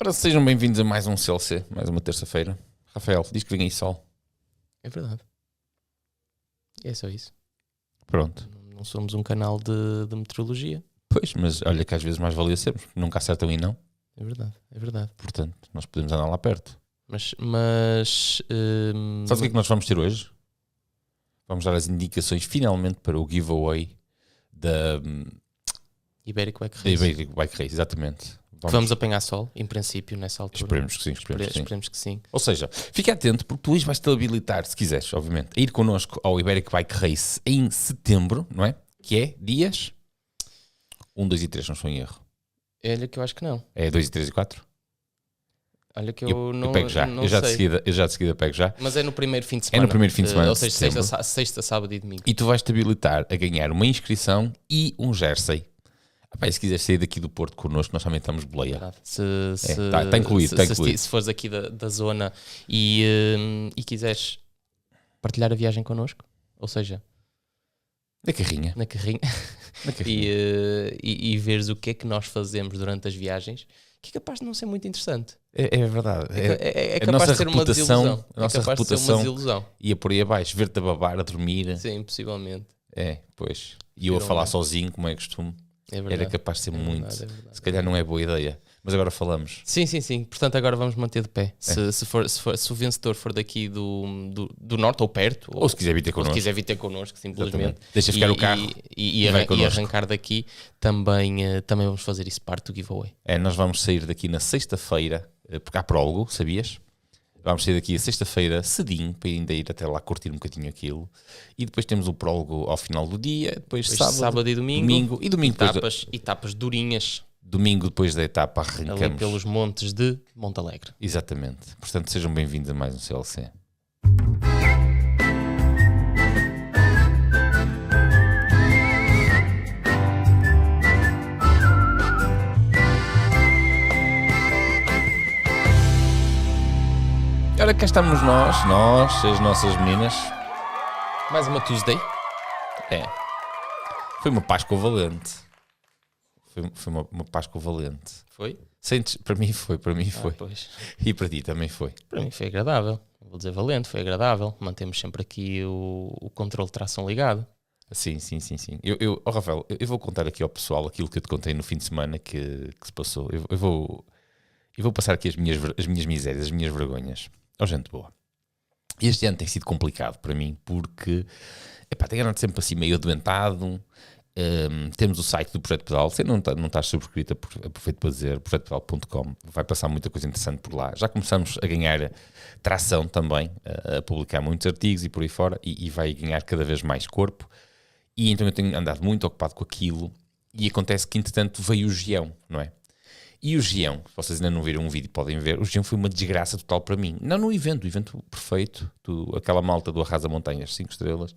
Ora, sejam bem-vindos a mais um CLC, mais uma terça-feira. Rafael, diz que vem aí sol. É verdade. É só isso. Pronto. Não somos um canal de meteorologia. Pois, mas olha que às vezes mais valia sermos, porque nunca acertam e não. É verdade, é verdade. Portanto, nós podemos andar lá perto. Mas Sabes o que é que nós vamos ter hoje? Vamos dar as indicações finalmente para o giveaway da Ibérico Bike da Race. Iberico Bike Race, exatamente. Vamos apanhar sol, em princípio, nessa altura. Esperemos que sim, Esperemos que sim. Ou seja, fica atento porque tu hoje vais-te habilitar, se quiseres, obviamente, a ir connosco ao Iberico Bike Race em setembro, não é? Que é dias 1, 2 e 3, não estou em erro. Olha que eu acho que não. É 2 e 3 e 4? Olha que eu não, eu pego já, não eu já, sei. de seguida pego já. Mas é no primeiro fim de semana. É no primeiro fim de semana Ou de seja, setembro. sexta, sábado e domingo. E tu vais-te habilitar a ganhar uma inscrição e um jersey. E se quiseres sair daqui do Porto connosco, nós também estamos boleia. Verdade. Tá incluído, tá incluído. Se fores aqui da zona e quiseres partilhar a viagem connosco, ou seja, Na carrinha. na carrinha, Na carrinha. e veres o que é que nós fazemos durante as viagens, que é capaz de não ser muito interessante. É verdade. É a capaz nossa de ser uma reputação, desilusão. a nossa É capaz de ser reputação uma desilusão. ia por aí abaixo, ver-te a babar, a dormir. Sim, possivelmente. Pois. E eu a falar Possivelmente. sozinho, como é costume. É verdade. Era capaz de ser É muito. verdade, é verdade. Se calhar não é boa ideia. Mas agora falamos. Sim. Portanto, agora vamos manter de pé. Se o vencedor for daqui do norte ou perto, Ou se quiser vir ter ou se connosco. quiser vir ter connosco, simplesmente. Exatamente. Deixa ficar o carro E vai connosco. arrancar daqui, também vamos fazer isso parte do giveaway. Nós vamos sair daqui na sexta-feira, porque há prólogo, sabias? Vamos sair daqui a sexta-feira cedinho, para ainda ir até lá curtir um bocadinho aquilo. E depois temos o prólogo ao final do dia, depois sábado e domingo. e domingo depois Etapas durinhas domingo depois da etapa ali arrancamos. pelos montes de Monte Alegre. Exatamente. Portanto, sejam bem-vindos a mais um CLC. Ora, cá estamos nós, as nossas meninas. Mais uma Tuesday. Foi uma Páscoa valente. Foi uma Páscoa valente. Foi? Para mim foi. Pois. E para ti também foi. Para mim foi agradável. Vou dizer valente, foi agradável. Mantemos sempre aqui o controle de tração ligado. Sim. Rafael, eu vou contar aqui ao pessoal aquilo que eu te contei no fim de semana que se passou. Eu vou passar aqui as minhas misérias, as minhas vergonhas. Gente boa. Este ano tem sido complicado para mim porque tenho andado sempre assim meio adoentado. Temos o site do Projeto Pedal. Se não estás subscrito, aproveito para dizer projetopedal.com. Vai passar muita coisa interessante por lá. Já começamos a ganhar tração também, a publicar muitos artigos e por aí fora, e vai ganhar cada vez mais corpo. E então eu tenho andado muito ocupado com aquilo, e acontece que entretanto veio o Gião, não é? E o Gião, se vocês ainda não viram um vídeo, podem ver, o Gião foi uma desgraça total para mim. Não no evento, o evento perfeito, aquela malta do Arrasa Montanhas, 5 estrelas,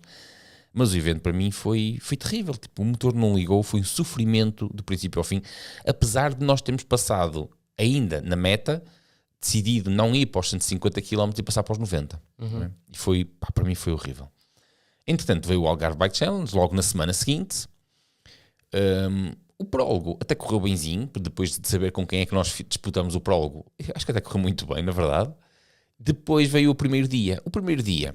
mas o evento para mim foi terrível. Tipo, o motor não ligou, foi um sofrimento do princípio ao fim, apesar de nós termos passado ainda na meta, decidido não ir para os 150 km e passar para os 90. Não é? E para mim foi horrível. Entretanto veio o Algarve Bike Challenge, logo na semana seguinte. O prólogo até correu benzinho, depois de saber com quem é que nós disputamos o prólogo. Acho que até correu muito bem, na verdade. Depois veio o primeiro dia. O primeiro dia,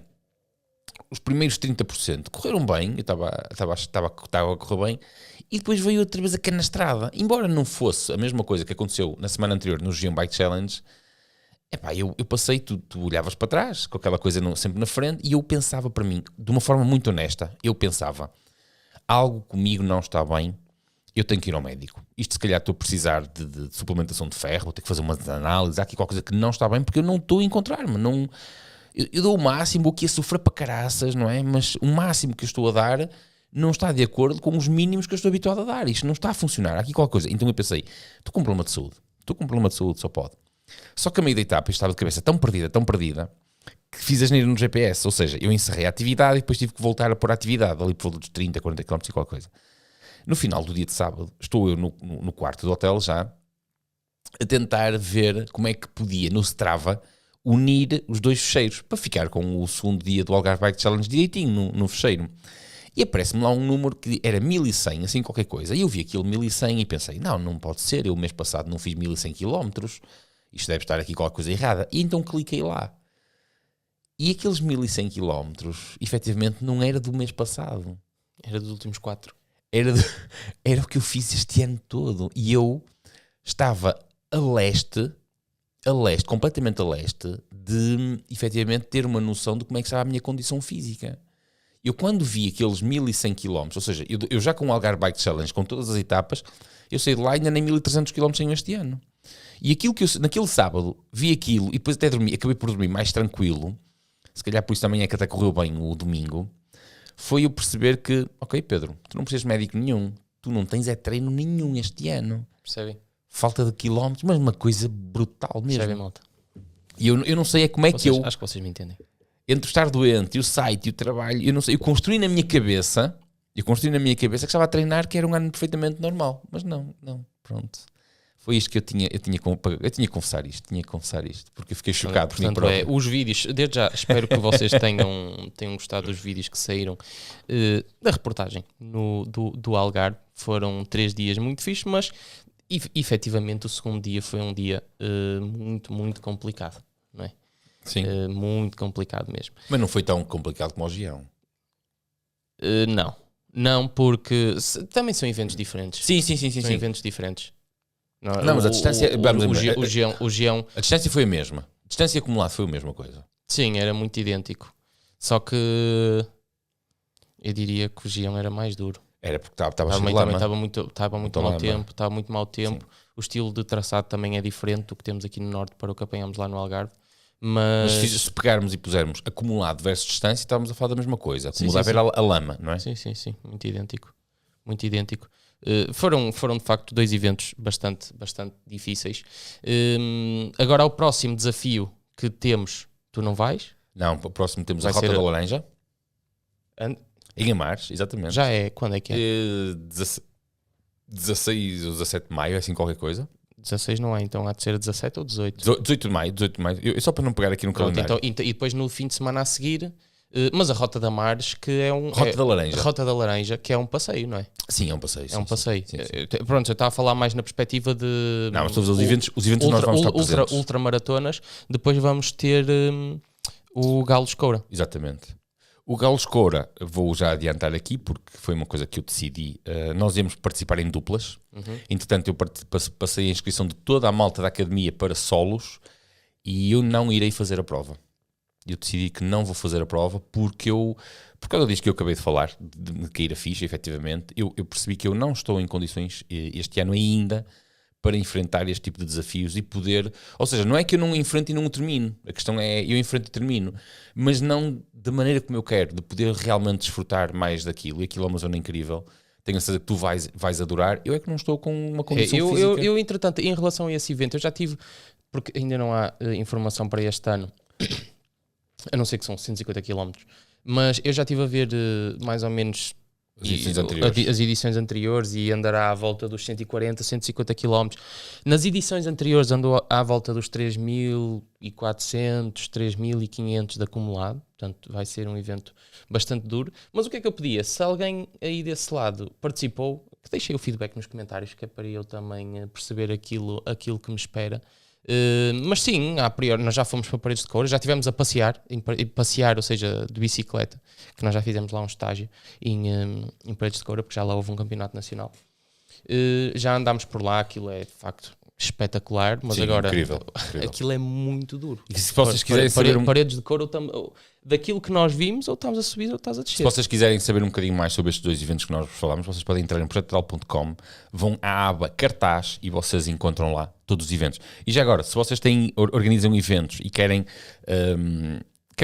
os primeiros 30% correram bem, eu estava a correr bem, e depois veio outra vez a canastrada. Embora não fosse a mesma coisa que aconteceu na semana anterior no Gion Bike Challenge, eu passei, tu olhavas para trás, com aquela coisa sempre na frente, e eu pensava para mim, de uma forma muito honesta, algo comigo não está bem, eu tenho que ir ao médico. Isto se calhar estou a precisar de suplementação de ferro, vou ter que fazer umas análises, há aqui qualquer coisa que não está bem, porque eu não estou a encontrar-me, não... Eu dou o máximo, vou aqui a sofrer para caraças, não é? Mas o máximo que eu estou a dar não está de acordo com os mínimos que eu estou habituado a dar. Isto não está a funcionar. Há aqui qualquer coisa. Então eu pensei, estou com um problema de saúde, só pode. Só que a meio da etapa eu estava de cabeça tão perdida, que fiz a asneira no GPS. Ou seja, eu encerrei a atividade e depois tive que voltar a pôr a atividade, ali por dos 30, 40 km e qualquer coisa. No final do dia de sábado, estou eu no quarto do hotel já, a tentar ver como é que podia, no Strava, unir os dois fecheiros, para ficar com o segundo dia do Algarve Bike Challenge direitinho no fecheiro. E aparece-me lá um número que era 1100, assim qualquer coisa. E eu vi aquilo 1100 e pensei, não pode ser, eu o mês passado não fiz 1100 km, isto deve estar aqui qualquer coisa errada. E então cliquei lá. E aqueles 1100 km, efetivamente, não era do mês passado. Era dos últimos 4. Era o que eu fiz este ano todo. E eu estava a leste, completamente a leste, de, efetivamente, ter uma noção de como é que estava a minha condição física. Eu quando vi aqueles 1100 km, ou seja, eu já com o Algarve Bike Challenge, com todas as etapas, eu saí de lá e ainda nem 1300 km tenho este ano. E aquilo que eu, naquele sábado, vi aquilo e depois até acabei por dormir mais tranquilo, se calhar por isso também é que até correu bem o domingo, foi eu perceber que, ok Pedro, tu não precisas de médico nenhum, tu não tens treino nenhum este ano. Percebem? Falta de quilómetros, mas uma coisa brutal mesmo. Percebem, malta? E eu não sei como é que eu... Acho que vocês me entendem. Entre estar doente e o site e o trabalho, eu não sei, eu construí na minha cabeça que estava a treinar, que era um ano perfeitamente normal. Mas não, pronto. Foi isto que eu tinha que confessar isto, porque eu fiquei chocado. Portanto, os vídeos, desde já, espero que vocês tenham gostado dos vídeos que saíram da reportagem do Algarve. Foram 3 dias muito fixes, mas efetivamente o segundo dia foi um dia muito, muito complicado, não é? Sim. Muito complicado mesmo. Mas não foi tão complicado como o Gião. Não, porque também são eventos diferentes. Sim. São eventos diferentes. Não, mas a distância... O Gião... A distância foi a mesma. A distância acumulada foi a mesma coisa. Sim, era muito idêntico. Só que eu diria que o Gião era mais duro. Era porque estava cheio de lama. Estava muito mau tempo. Sim. O estilo de traçado também é diferente do que temos aqui no Norte para o que apanhamos lá no Algarve. Mas se pegarmos e pusermos acumulado versus distância, estávamos a falar da mesma coisa. Acumulado sim. era a lama, não é? Sim. Muito idêntico. Foram de facto 2 eventos bastante difíceis. Agora ao próximo desafio que temos, tu não vais? Não, para o próximo temos a Rota da Laranja. Em Amares, exatamente. Já é, quando é que é? 16 ou 17 de maio, é assim qualquer coisa. 16 não é, então há de ser 17 ou 18? 18 de maio. Só para não pegar aqui no calendário. Então, e depois no fim de semana a seguir, mas a Rota da Mares, que é um... Rota da Laranja, que é um passeio, não é? Sim, é um passeio. É um passeio. Sim. Pronto, eu estava a falar mais na perspectiva de... Não, mas todos os eventos nós vamos estar presentes. Ultramaratonas, depois vamos ter o Galo Escoura. Exatamente. O Galo Escoura, vou já adiantar aqui, porque foi uma coisa que eu decidi. Nós íamos participar em duplas. Entretanto, eu passei a inscrição de toda a malta da academia para solos e eu não irei fazer a prova. Eu decidi que não vou fazer a prova por causa disso que eu acabei de falar, de cair a ficha, efetivamente. Eu percebi que eu não estou em condições este ano ainda para enfrentar este tipo de desafios e poder... Ou seja, não é que eu não enfrento e não o termino. A questão é, eu enfrento e termino. Mas não da maneira como eu quero, de poder realmente desfrutar mais daquilo. E aquilo é uma zona incrível. Tenho a certeza que tu vais adorar. Eu é que não estou com uma condição física. Eu, entretanto, em relação a esse evento, eu já tive... Porque ainda não há informação para este ano. A não ser que são 150 km. Mas eu já estive a ver mais ou menos... As edições anteriores e andará à volta dos 140, 150 km. Nas edições anteriores andou à volta dos 3.400, 3.500 de acumulado. Portanto, vai ser um evento bastante duro. Mas o que é que eu pedia? Se alguém aí desse lado participou, que deixei o feedback nos comentários, que é para eu também perceber aquilo que me espera. Mas sim, a priori nós já fomos para Paredes de Coura, já estivemos a passear, ou seja, de bicicleta, que nós já fizemos lá um estágio em Paredes de Coura, porque já lá houve um campeonato nacional. Já andámos por lá, aquilo é de facto espetacular, mas sim, agora incrível. Aquilo é muito duro. E se vocês quiserem saber Paredes de Coura, daquilo que nós vimos, ou estamos a subir ou estás a descer. Se vocês quiserem saber um bocadinho mais sobre estes 2 eventos que nós falámos, vocês podem entrar em projetotal.com, vão à aba cartaz e vocês encontram lá todos os eventos. E já agora, se vocês organizam eventos e querem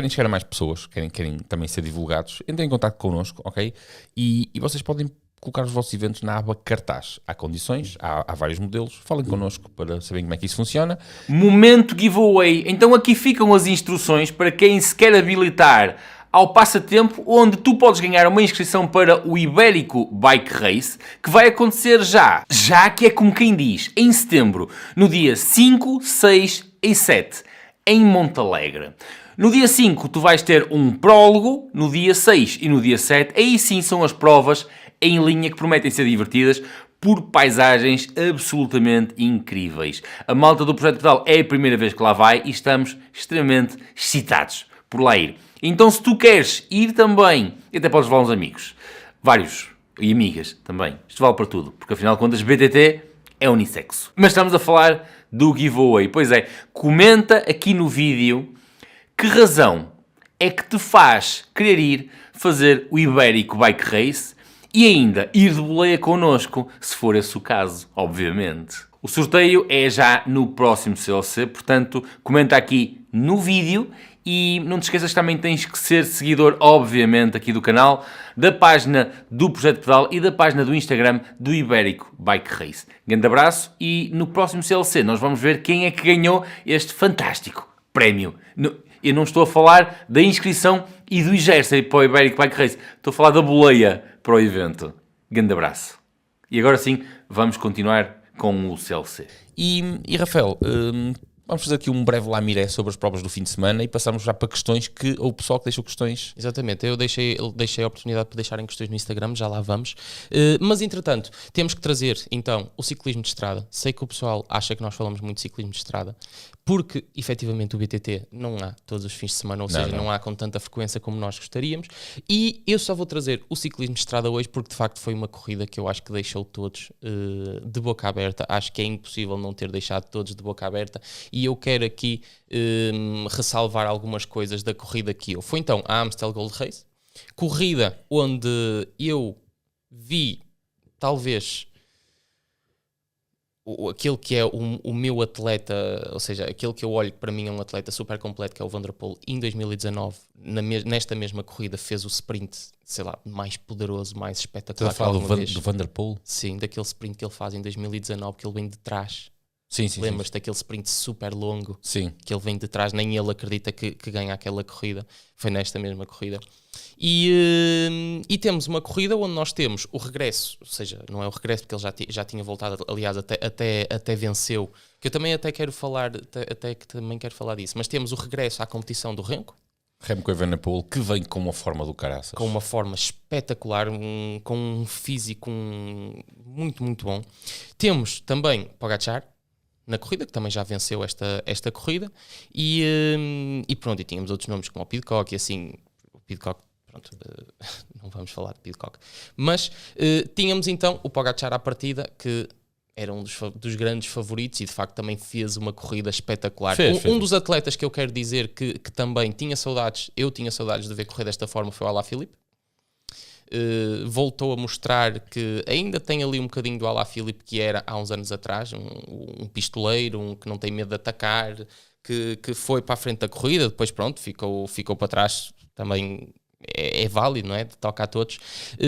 chegar a mais pessoas, querem também ser divulgados, entrem em contato connosco, ok? E vocês podem colocar os vossos eventos na aba cartaz. Há condições, há vários modelos. Falem connosco para saberem como é que isso funciona. Momento giveaway. Então aqui ficam as instruções para quem se quer habilitar ao passatempo, onde tu podes ganhar uma inscrição para o Ibérico Bike Race, que vai acontecer já que é como quem diz, em setembro, no dia 5, 6 e 7, em Montalegre. No dia 5 tu vais ter um prólogo, no dia 6 e no dia 7, aí sim são as provas em linha que prometem ser divertidas, por paisagens absolutamente incríveis. A malta do Projeto Pedal é a primeira vez que lá vai e estamos extremamente excitados por lá ir. Então, se tu queres ir também, e até podes levar uns amigos, vários, e amigas também, isto vale para tudo, porque afinal de contas BTT é unissexo. Mas estamos a falar do giveaway. Pois é, comenta aqui no vídeo que razão é que te faz querer ir fazer o Ibérico Bike Race e ainda ir de boleia connosco, se for esse o caso, obviamente. O sorteio é já no próximo CLC, portanto, comenta aqui no vídeo e não te esqueças que também tens que ser seguidor, obviamente, aqui do canal, da página do Projeto Pedal e da página do Instagram do Ibérico Bike Race. Grande abraço e no próximo CLC nós vamos ver quem é que ganhou este fantástico prémio. Eu não estou a falar da inscrição e do exército para o Ibérico Bike Race, estou a falar da boleia para o evento. Grande abraço. E agora sim, vamos continuar com o CLC. E Rafael, vamos fazer aqui um breve lamiré sobre as provas do fim de semana e passamos já para questões que o pessoal que deixou questões. Exatamente, eu deixei a oportunidade para deixarem questões no Instagram, já lá vamos. Mas entretanto, temos que trazer então o ciclismo de estrada. Sei que o pessoal acha que nós falamos muito de ciclismo de estrada, porque efetivamente o BTT não há todos os fins de semana, ou seja, não há com tanta frequência como nós gostaríamos. E eu só vou trazer o ciclismo de estrada hoje porque de facto foi uma corrida que eu acho que deixou todos de boca aberta. Acho que é impossível não ter deixado todos de boca aberta. E eu quero aqui ressalvar algumas coisas da corrida que eu. Foi então a Amstel Gold Race, corrida onde eu vi talvez aquele que é o meu atleta, ou seja, aquele que eu olho que para mim é um atleta super completo, que é o Van der Poel. Em 2019, nesta mesma corrida, fez o sprint, sei lá, mais poderoso, mais espetacular. Estás a falar do Van der Poel? Sim, daquele sprint que ele faz em 2019, que ele vem de trás. Sim. Lembras-te daquele sprint super longo? Sim. Que ele vem de trás, nem ele acredita que ganha aquela corrida. Foi nesta mesma corrida. E temos uma corrida onde nós temos o regresso, ou seja, não é o regresso porque ele já tinha voltado, aliás, até venceu, que eu também até quero falar, também quero falar disso, mas temos o regresso à competição do Remco. Remco Evenepoel, que vem com uma forma do caraças. Com uma forma espetacular, com um físico muito, muito bom. Temos também Pogačar na corrida, que também já venceu esta corrida, e pronto, e tínhamos outros nomes como o Pidcock, e assim, o Pidcock, pronto, não vamos falar de Pidcock, mas tínhamos então o Pogačar à partida, que era um dos grandes favoritos e de facto também fez uma corrida espetacular. Um dos atletas que eu quero dizer que também tinha saudades, eu tinha saudades de ver correr desta forma, foi o Alaphilippe. Voltou a mostrar que ainda tem ali um bocadinho do Alaphilippe que era há uns anos atrás, um pistoleiro, que não tem medo de atacar, que foi para a frente da corrida, depois pronto, ficou para trás, também é válido, não é? Toca a todos.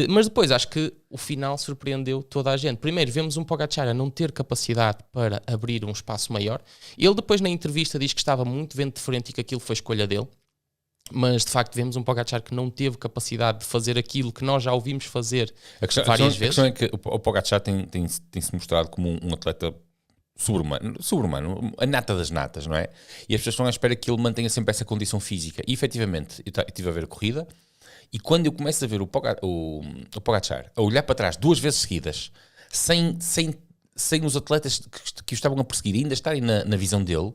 Mas depois acho que o final surpreendeu toda a gente. Primeiro vemos um Pogačar a não ter capacidade para abrir um espaço maior. Ele depois na entrevista diz que estava muito vento de frente e que aquilo foi escolha dele. Mas de facto vemos um Pogačar que não teve capacidade de fazer aquilo que nós já ouvimos fazer várias vezes. A questão é que o Pogačar tem-se mostrado como um atleta sobre-humano, a nata das natas, não é? E as pessoas estão à espera que ele mantenha sempre essa condição física. E efetivamente, eu estive a ver a corrida e quando eu começo a ver o Pogačar a olhar para trás 2 vezes seguidas, sem os atletas que o estavam a perseguir ainda estarem na visão dele,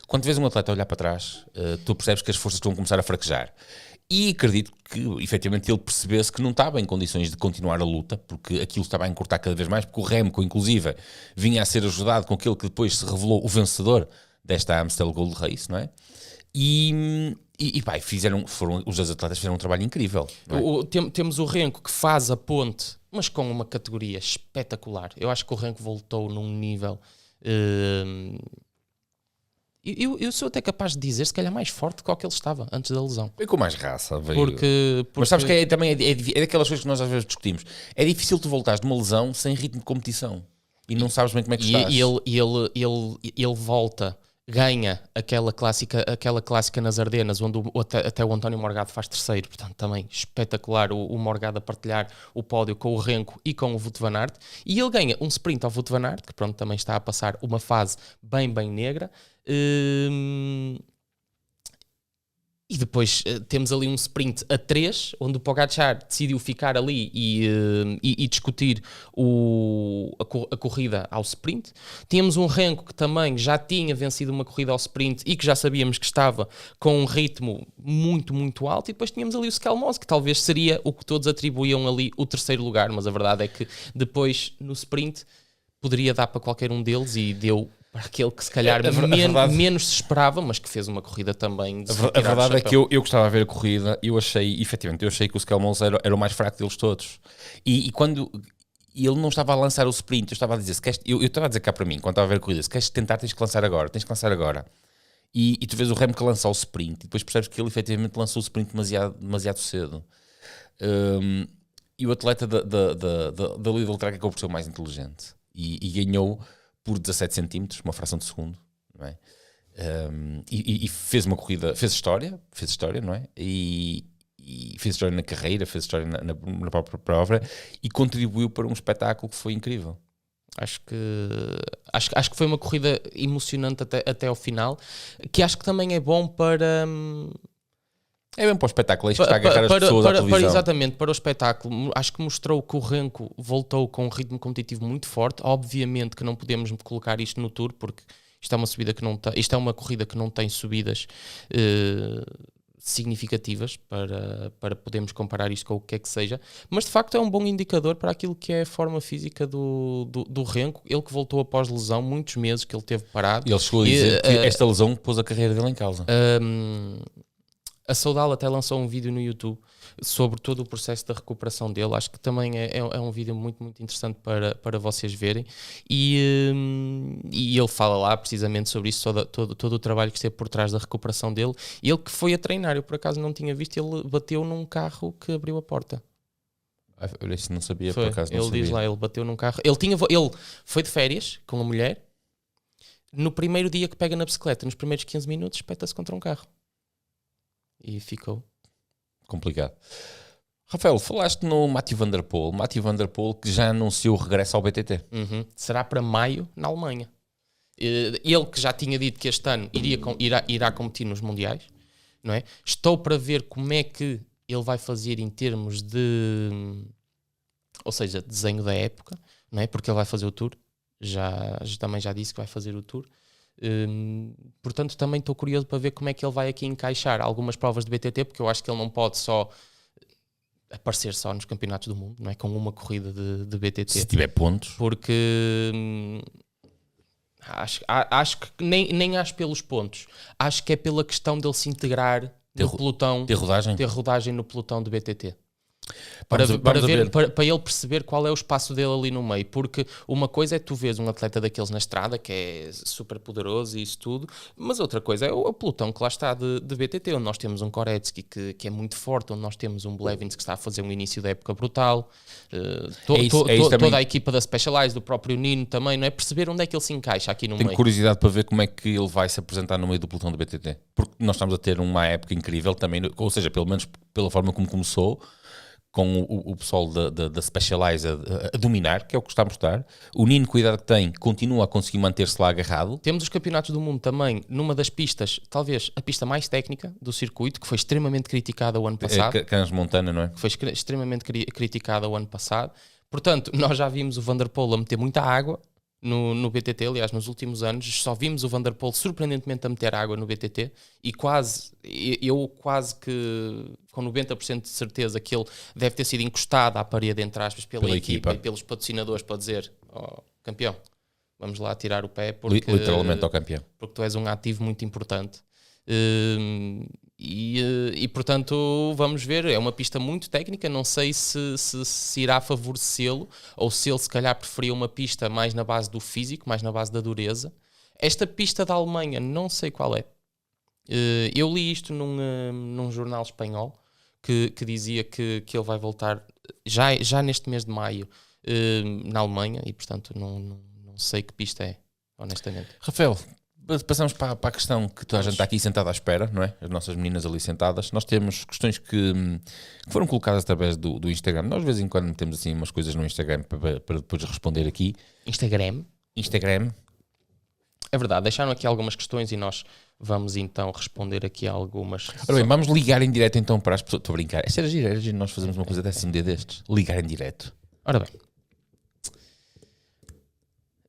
quando vês um atleta a olhar para trás, tu percebes que as forças estão a começar a fraquejar. E acredito que, efetivamente, ele percebesse que não estava em condições de continuar a luta, porque aquilo estava a encurtar cada vez mais, porque o Remco, inclusive, vinha a ser ajudado com aquele que depois se revelou o vencedor desta Amstel Gold Race, não é? E os 2 atletas fizeram um trabalho incrível. Temos o Remco que faz a ponte, mas com uma categoria espetacular. Eu acho que o Remco voltou num nível... Eu sou até capaz de dizer, se calhar, mais forte do que ele estava antes da lesão. Veio com mais raça. Porque... Mas sabes que também é daquelas coisas que nós às vezes discutimos. É difícil tu voltares de uma lesão sem ritmo de competição. E não sabes bem como é que estás. E ele volta, ganha aquela clássica nas Ardenas, onde até o António Morgado faz terceiro. Portanto, também espetacular o Morgado a partilhar o pódio com o Remco e com o Wout van Aert. E ele ganha um sprint ao Wout van Aert, que pronto, também está a passar uma fase bem, bem negra. E depois temos ali um sprint a 3, onde o Pogačar decidiu ficar ali e discutir a corrida ao sprint. Temos um Renko que também já tinha vencido uma corrida ao sprint e que já sabíamos que estava com um ritmo muito, muito alto. E depois tínhamos ali o Skelmos, que talvez seria o que todos atribuíam ali o terceiro lugar, mas a verdade é que depois no sprint poderia dar para qualquer um deles e deu para aquele que se calhar menos se esperava, mas que fez uma corrida também de A verdade é que eu gostava de ver a corrida e eu achei que o Skelmos era o mais fraco deles todos. E quando ele não estava a lançar o sprint, eu estava a dizer, eu estava a dizer cá para mim, quando estava a ver a corrida, se queres tentar, tens que lançar agora. E tu vês o Remco lançar o sprint e depois percebes que ele efetivamente lançou o sprint demasiado cedo. E o atleta da Lidl Track acabou por ser o mais inteligente e ganhou por 17 centímetros, uma fração de segundo, não é? E fez uma corrida, fez história, não é? E fez história na carreira, fez história na própria prova e contribuiu para um espetáculo que foi incrível. Acho que foi uma corrida emocionante até ao final, que acho que também é bom para... É bem para o espetáculo, é isto que está a agarrar as pessoas à televisão. Exatamente, para o espetáculo. Acho que mostrou que o Renko voltou com um ritmo competitivo muito forte. Obviamente que não podemos colocar isto no Tour, porque isto é uma subida que não tem, isto é uma corrida que não tem subidas significativas para podermos comparar isto com o que é que seja. Mas de facto é um bom indicador para aquilo que é a forma física do Renko. Ele que voltou após lesão, muitos meses que ele teve parado. Ele chegou a dizer que esta lesão pôs a carreira dele em causa. A Soudal até lançou um vídeo no YouTube sobre todo o processo da recuperação dele. Acho que também é um vídeo muito, muito interessante para vocês verem. E ele fala lá precisamente sobre isso, todo o trabalho que esteve por trás da recuperação dele. E ele que foi a treinar, eu por acaso não tinha visto, ele bateu num carro que abriu a porta. Eu isso não sabia, por acaso não ele sabia. Diz lá, ele bateu num carro. Ele foi de férias com a mulher. No primeiro dia que pega na bicicleta, nos primeiros 15 minutos, espeta-se contra um carro. E ficou complicado. Rafael, falaste no Mathieu Van Der Poel que já anunciou o regresso ao BTT. Será para maio na Alemanha. Ele que já tinha dito que este ano irá competir nos mundiais, não é? Estou para ver como é que ele vai fazer em termos de, ou seja, desenho da época, não é? Porque ele vai fazer o Tour, também já disse que vai fazer o Tour. Portanto também estou curioso para ver como é que ele vai aqui encaixar algumas provas de BTT, porque eu acho que ele não pode só aparecer só nos campeonatos do mundo, não é? Com uma corrida de BTT, se tiver pontos, porque acho que nem acho pelos pontos, acho que é pela questão dele se integrar no pelotão, ter rodagem no pelotão de BTT. Para ele perceber qual é o espaço dele ali no meio, porque uma coisa é tu vês um atleta daqueles na estrada que é super poderoso e isso tudo, mas outra coisa é o pelotão que lá está de BTT, onde nós temos um Koretsky que é muito forte, onde nós temos um Blevins que está a fazer um início da época brutal, toda a equipa da Specialized, do próprio Nino também, não é? Perceber onde é que ele se encaixa aqui no meio. Tenho curiosidade para ver como é que ele vai se apresentar no meio do pelotão do BTT, porque nós estamos a ter uma época incrível também, ou seja, pelo menos pela forma como começou, com o pessoal da Specialized a dominar, que é o que está a mostrar. O Nino, cuidado que tem, continua a conseguir manter-se lá agarrado. Temos os campeonatos do mundo também, numa das pistas, talvez a pista mais técnica do circuito, que foi extremamente criticada o ano passado. Cans Montana, não é? Que foi extremamente criticada o ano passado. Portanto, nós já vimos o Van Der Poel a meter muita água no BTT, aliás, nos últimos anos, só vimos o Van Der Poel surpreendentemente a meter água no BTT e eu quase que com 90% de certeza que ele deve ter sido encostado à parede, entre aspas, pela equipa e pelos patrocinadores para dizer, campeão, vamos lá tirar o pé porque, literalmente ao campeão, porque tu és um ativo muito importante. E portanto vamos ver, é uma pista muito técnica, não sei se irá favorecê-lo ou se ele se calhar preferia uma pista mais na base do físico, mais na base da dureza. Esta pista da Alemanha não sei qual é, eu li isto num jornal espanhol que dizia que ele vai voltar já neste mês de maio na Alemanha e portanto não sei que pista é, honestamente. Rafael, passamos para a questão que toda a gente está aqui sentada à espera, não é? As nossas meninas ali sentadas. Nós temos questões que foram colocadas através do Instagram. Nós de vez em quando temos assim umas coisas no Instagram para depois responder aqui. Instagram. É É verdade, deixaram aqui algumas questões e nós Vamos então responder aqui a algumas. Ora bem, vamos ligar em direto então para as pessoas. Estou a brincar. Esta era gira nós fazemos uma coisa dessa um dia destes. Ligar em direto. Ora bem,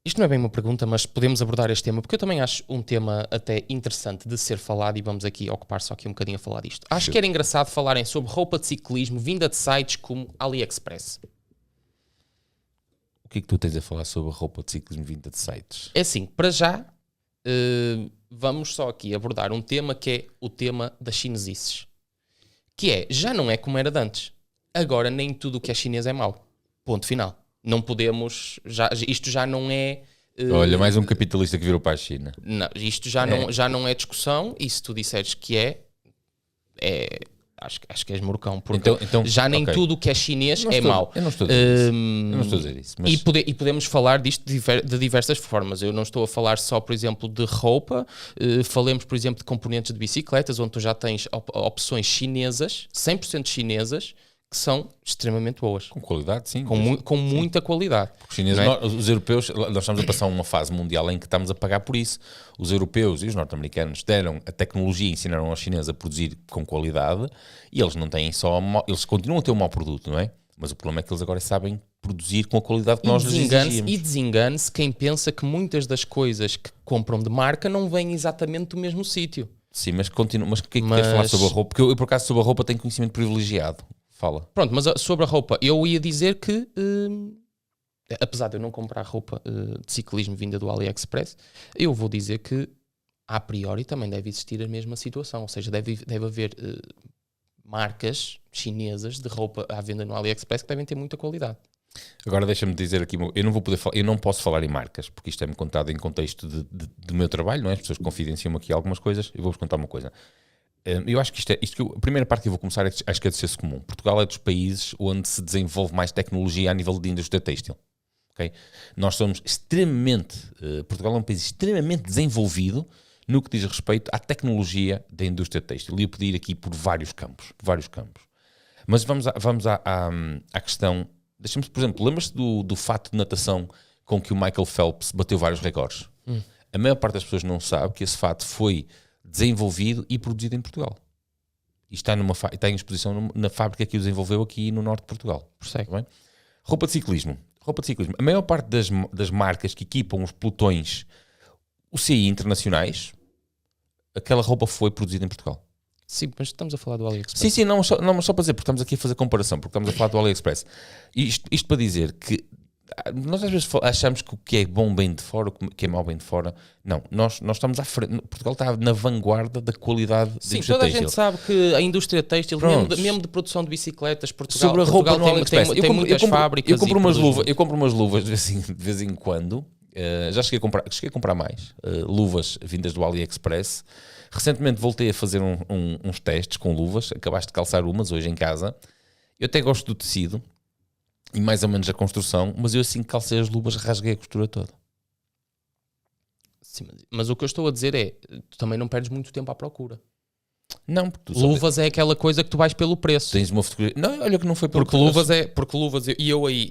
isto não é bem uma pergunta, mas podemos abordar este tema, porque eu também acho um tema até interessante de ser falado e vamos aqui ocupar só aqui um bocadinho a falar disto. Acho que era engraçado falarem sobre roupa de ciclismo vinda de sites como AliExpress. O que é que tu tens a falar sobre a roupa de ciclismo vinda de sites? É assim, para já, vamos só aqui abordar um tema que é o tema das chinesices. Que é, já não é como era de antes. Agora nem tudo o que é chinês é mau. Ponto final. Não podemos, isto já não é... Olha, mais um capitalista que virou para a China. Não, isto já não é discussão, e se tu disseres que acho que és morcão, porque Então, já nem ok. tudo o que é chinês é mau. Eu não estou a dizer isso. Eu não estou a dizer isso. Mas... E podemos falar disto de diversas formas. Eu não estou a falar só, por exemplo, de roupa. Falemos, por exemplo, de componentes de bicicletas, onde tu já tens opções chinesas, 100% chinesas, que são extremamente boas. Com qualidade, sim. Com muita qualidade. Os chineses, Não é? os europeus, nós estamos a passar uma fase mundial em que estamos a pagar por isso. Os europeus e os norte-americanos deram a tecnologia e ensinaram aos chineses a produzir com qualidade e eles não têm só... eles continuam a ter um mau produto, não é? Mas o problema é que eles agora sabem produzir com a qualidade que nós lhes exigimos. E desengane-se quem pensa que muitas das coisas que compram de marca não vêm exatamente do mesmo sítio. Sim, mas continua. Mas o que é que queres falar sobre a roupa? Porque eu, por acaso, sobre a roupa tenho conhecimento privilegiado. Fala. Pronto, mas sobre a roupa, eu ia dizer que, apesar de eu não comprar roupa de ciclismo vinda do AliExpress, eu vou dizer que, a priori, também deve existir a mesma situação. Ou seja, deve haver marcas chinesas de roupa à venda no AliExpress que devem ter muita qualidade. Agora deixa-me dizer aqui, eu não vou poder falar, eu não posso falar em marcas, porque isto é-me contado em contexto do meu trabalho, não é? As pessoas confidenciam-me aqui algumas coisas, eu vou-vos contar uma coisa. Eu acho que a primeira parte que eu vou começar acho que é de senso comum. Portugal é dos países onde se desenvolve mais tecnologia a nível de indústria têxtil. Okay? Nós somos Portugal é um país extremamente desenvolvido no que diz respeito à tecnologia da indústria têxtil. E eu podia ir aqui por vários campos. Mas vamos à questão. Deixa-me, por exemplo, lembras-te do fato de natação com que o Michael Phelps bateu vários recordes? A maior parte das pessoas não sabe que esse fato foi desenvolvido e produzido em Portugal. E está em exposição na fábrica que o desenvolveu aqui no norte de Portugal. Percebe? Bem? Roupa de ciclismo. A maior parte das marcas que equipam os pelotões UCI internacionais, aquela roupa foi produzida em Portugal. Sim, mas estamos a falar do AliExpress. Sim, não, mas só para dizer, porque estamos aqui a fazer comparação, porque estamos a falar do AliExpress. E isto para dizer que nós às vezes achamos que o que é bom bem de fora, o que é mau bem de fora. Não, nós estamos à frente. Portugal está na vanguarda da qualidade da indústria toda têxtil. A gente sabe que a indústria têxtil, mesmo de produção de bicicletas, Portugal, sobre a roupa Portugal no AliExpress. tem muitas fábricas. Eu compro umas luvas de vez em quando. Já cheguei a comprar mais luvas vindas do AliExpress. Recentemente voltei a fazer uns testes com luvas. Acabaste de calçar umas hoje em casa. Eu até gosto do tecido e mais ou menos a construção, mas eu assim que calcei as luvas rasguei a costura toda. Sim, mas o que eu estou a dizer é, tu também não perdes muito tempo à procura. Não, porque tu luvas é aquela coisa que tu vais pelo preço. Tens uma fotografia. Não, olha que não foi pelo porque preço. Porque luvas e eu aí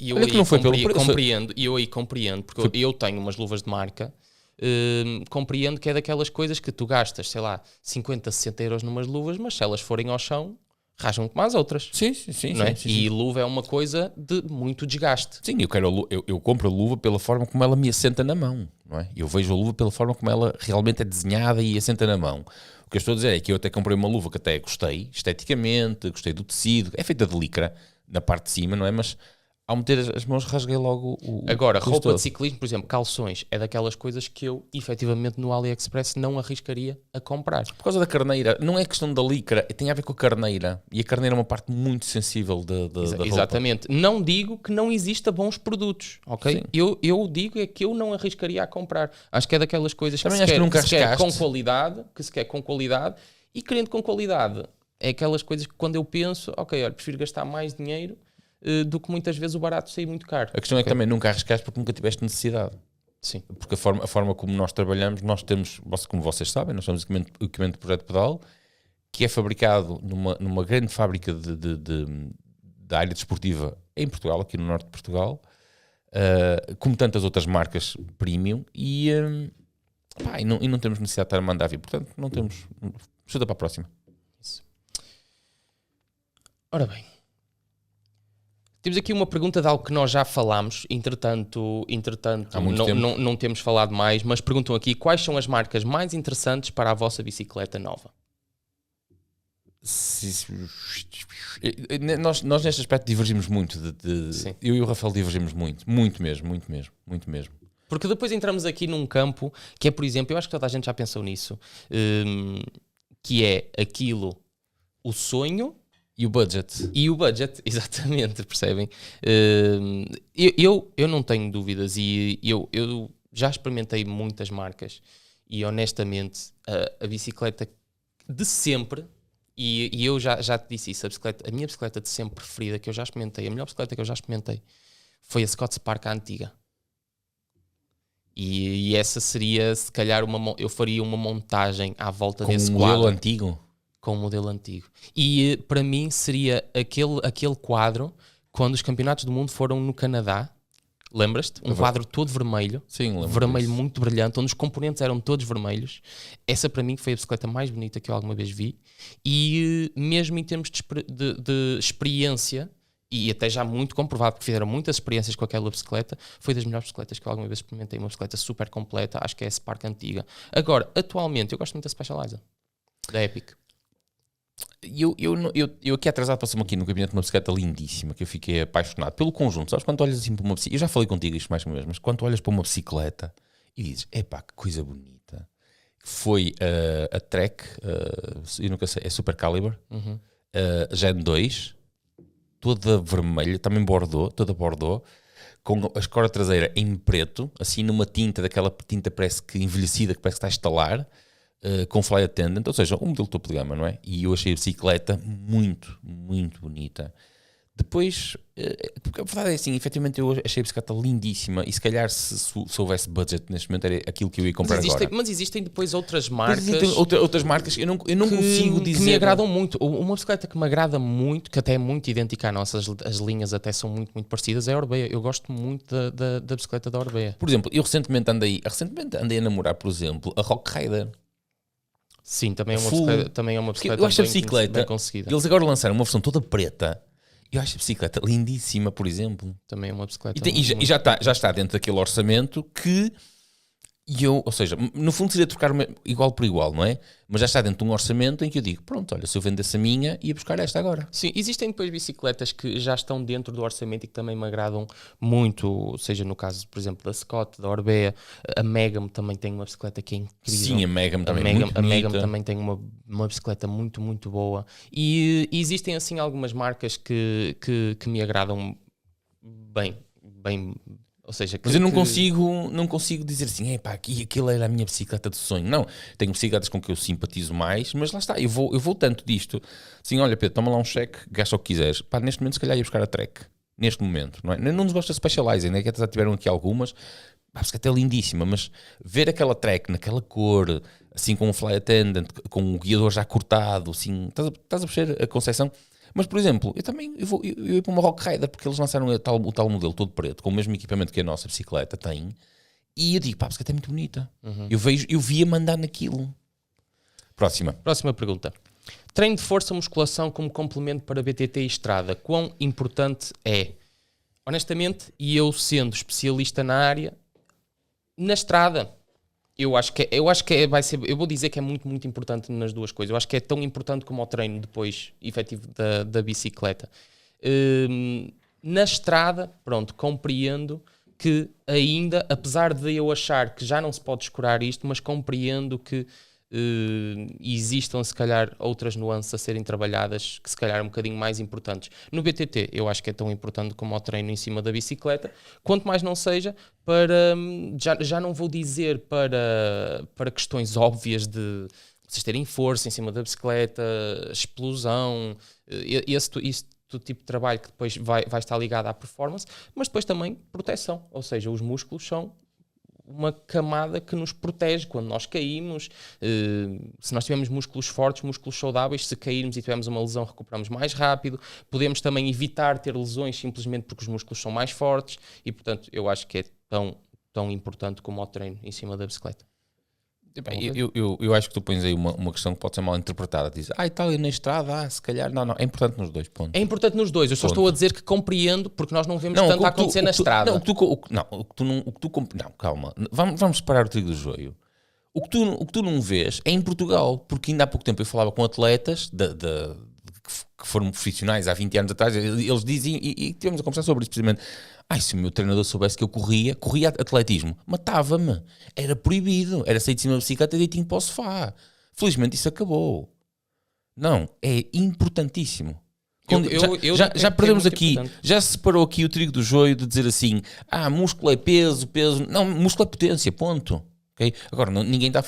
compreendo, porque eu tenho umas luvas de marca, compreendo que é daquelas coisas que tu gastas, sei lá, 50, 60 euros numas luvas, mas se elas forem ao chão, rasgam como as outras. Sim. E luva é uma coisa de muito desgaste. Sim, eu compro a luva pela forma como ela me assenta na mão, não é? Eu vejo a luva pela forma como ela realmente é desenhada e assenta na mão. O que eu estou a dizer é que eu até comprei uma luva que até gostei, esteticamente, gostei do tecido, é feita de licra na parte de cima, não é? Mas ao meter as mãos rasguei logo o... Agora, roupa de ciclismo, por exemplo, calções, é daquelas coisas que eu, efetivamente, no AliExpress não arriscaria a comprar. Por causa da carneira. Não é questão da licra, tem a ver com a carneira. E a carneira é uma parte muito sensível da roupa. Exatamente. Não digo que não exista bons produtos, ok? Eu digo é que eu não arriscaria a comprar. Acho que é daquelas coisas que se quer com qualidade, e querendo com qualidade, é aquelas coisas que quando eu penso, ok, olha, prefiro gastar mais dinheiro do que muitas vezes o barato sair muito caro. A questão é que também nunca arriscaste porque nunca tiveste necessidade. Sim. Porque a forma como nós trabalhamos, nós temos, como vocês sabem, nós temos equipamento de projeto pedal, que é fabricado numa grande fábrica da área desportiva em Portugal, aqui no norte de Portugal, como tantas outras marcas premium, e Pá, e não temos necessidade de estar a mandar vir. Portanto, não temos. Chuta para a próxima. Isso. Ora bem. Temos aqui uma pergunta de algo que nós já falámos, entretanto Há muito tempo. não temos falado mais, mas perguntam aqui quais são as marcas mais interessantes para a vossa bicicleta nova? Nós neste aspecto divergimos muito. Eu e o Rafael divergimos muito mesmo. Porque depois entramos aqui num campo que é, por exemplo, eu acho que toda a gente já pensou nisso, que é aquilo, o sonho E o budget. e o budget, exatamente, percebem? Eu não tenho dúvidas e eu já experimentei muitas marcas e honestamente a bicicleta de sempre, e eu já te disse isso, a minha bicicleta de sempre preferida que eu já experimentei, a melhor bicicleta que eu já experimentei foi a Scott Spark, a antiga. E essa seria, se calhar, eu faria uma montagem à volta Com desse um quadro. modelo antigo. Com o modelo antigo. E para mim seria aquele quadro quando os campeonatos do mundo foram no Canadá. Lembras-te? Um quadro todo vermelho. Sim, lembro vermelho disso. muito brilhante, onde os componentes eram todos vermelhos. Essa para mim foi a bicicleta mais bonita que eu alguma vez vi. E mesmo em termos de experiência, e até já muito comprovado, porque fizeram muitas experiências com aquela bicicleta, foi das melhores bicicletas que eu alguma vez experimentei. Uma bicicleta super completa, acho que é a Spark antiga. Agora, atualmente, eu gosto muito da Specialized, da Epic. Eu aqui atrasado passou-me aqui no gabinete uma bicicleta lindíssima que eu fiquei apaixonado pelo conjunto. Sabes quando olhas assim para uma bicicleta? Eu já falei contigo isto mais uma vez, mas quando olhas para uma bicicleta e dizes, epá, que coisa bonita. Foi a Trek, eu nunca sei, é Super Caliber, Gen 2, toda vermelha, também toda Bordeaux, com a escora traseira em preto, assim numa tinta, daquela tinta parece que envelhecida, que parece que está a estalar. Com fly attendant, ou seja, um modelo topo de gama, não é? E eu achei a bicicleta muito bonita. Depois, porque a verdade é assim, efetivamente eu achei a bicicleta lindíssima e se calhar se houvesse budget neste momento era aquilo que eu ia comprar agora. Mas existem depois outras marcas, outras marcas, eu não consigo dizer... que me agradam muito. Uma bicicleta que me agrada muito, que até é muito idêntica à nossa, as linhas até são muito parecidas, é a Orbea. Eu gosto muito da bicicleta da Orbea. Por exemplo, eu recentemente andei a namorar, por exemplo, a Rock Rider. Sim, também é uma bicicleta eu acho a bicicleta, bem conseguida. Eles agora lançaram uma versão toda preta. Eu acho a bicicleta lindíssima, por exemplo. Também é uma bicicleta. E já está dentro daquele orçamento que ou seja, no fundo seria trocar igual por igual, não é? Mas já está dentro de um orçamento em que eu digo, pronto, olha, se eu vendesse a minha, ia buscar esta agora. Sim, existem depois bicicletas que já estão dentro do orçamento e que também me agradam muito, seja no caso, por exemplo, da Scott, da Orbea, a Megam também tem uma bicicleta que é incrível. Sim, a Megam também é muito bonita. A Megam também tem uma bicicleta muito boa. E existem assim algumas marcas que me agradam bem, ou seja, mas eu não consigo dizer assim, epá, aquilo era a minha bicicleta de sonho. Não, tenho bicicletas com que eu simpatizo mais, mas lá está, eu vou tanto disto. Assim, olha Pedro, toma lá um cheque, gasta o que quiseres. Pá, neste momento se calhar ia buscar a Trek. Neste momento, não é? Não nos gosta de Specializing, né? Que até já tiveram aqui algumas. A bicicleta é lindíssima, mas ver aquela Trek naquela cor, assim com um fly attendant, com o guiador já cortado, assim, estás a perceber a concepção? Mas, por exemplo, eu ia para uma Rock Rider porque eles lançaram o tal modelo todo preto, com o mesmo equipamento que a nossa bicicleta tem, e eu digo, pá, a bicicleta é muito bonita. Eu via mandar naquilo. Próxima pergunta. Treino de força, musculação como complemento para BTT e estrada, quão importante é? Honestamente, e eu sendo especialista na área, na estrada, eu acho que vai ser, eu vou dizer que é muito importante nas duas coisas. Eu acho que é tão importante como o treino depois efetivo da bicicleta. Na estrada, pronto, compreendo que ainda, apesar de eu achar que já não se pode descurar isto, mas compreendo que existam se calhar outras nuances a serem trabalhadas que se calhar um bocadinho mais importantes. No BTT eu acho que é tão importante como o treino em cima da bicicleta, quanto mais não seja para, já não vou dizer para questões óbvias de vocês terem força em cima da bicicleta, explosão, esse tipo de trabalho que depois vai estar ligado à performance, mas depois também proteção, ou seja, os músculos são uma camada que nos protege quando nós caímos. Se nós tivermos músculos fortes, músculos saudáveis, se cairmos e tivermos uma lesão, recuperamos mais rápido. Podemos também evitar ter lesões simplesmente porque os músculos são mais fortes e, portanto, eu acho que é tão importante como o treino em cima da bicicleta. Eu acho que tu pões aí uma questão que pode ser mal interpretada. Diz, Itália na estrada, se calhar. Não, é importante nos dois pontos. É importante nos dois, eu só estou a dizer que compreendo, porque nós não vemos tanto a acontecer na estrada. Não, calma. Vamos separar o trigo do joio. O que tu não vês é em Portugal, porque ainda há pouco tempo eu falava com atletas que foram profissionais há 20 anos atrás, eles diziam, e tivemos a conversar sobre isso precisamente, se o meu treinador soubesse que eu corria atletismo, matava-me, era proibido, era sair de cima da bicicleta e deitinho para o sofá. Felizmente isso acabou. Não, é importantíssimo. Já perdemos aqui, já se separou aqui o trigo do joio de dizer assim, músculo é peso, não, músculo é potência, ponto. Okay? Agora, ninguém está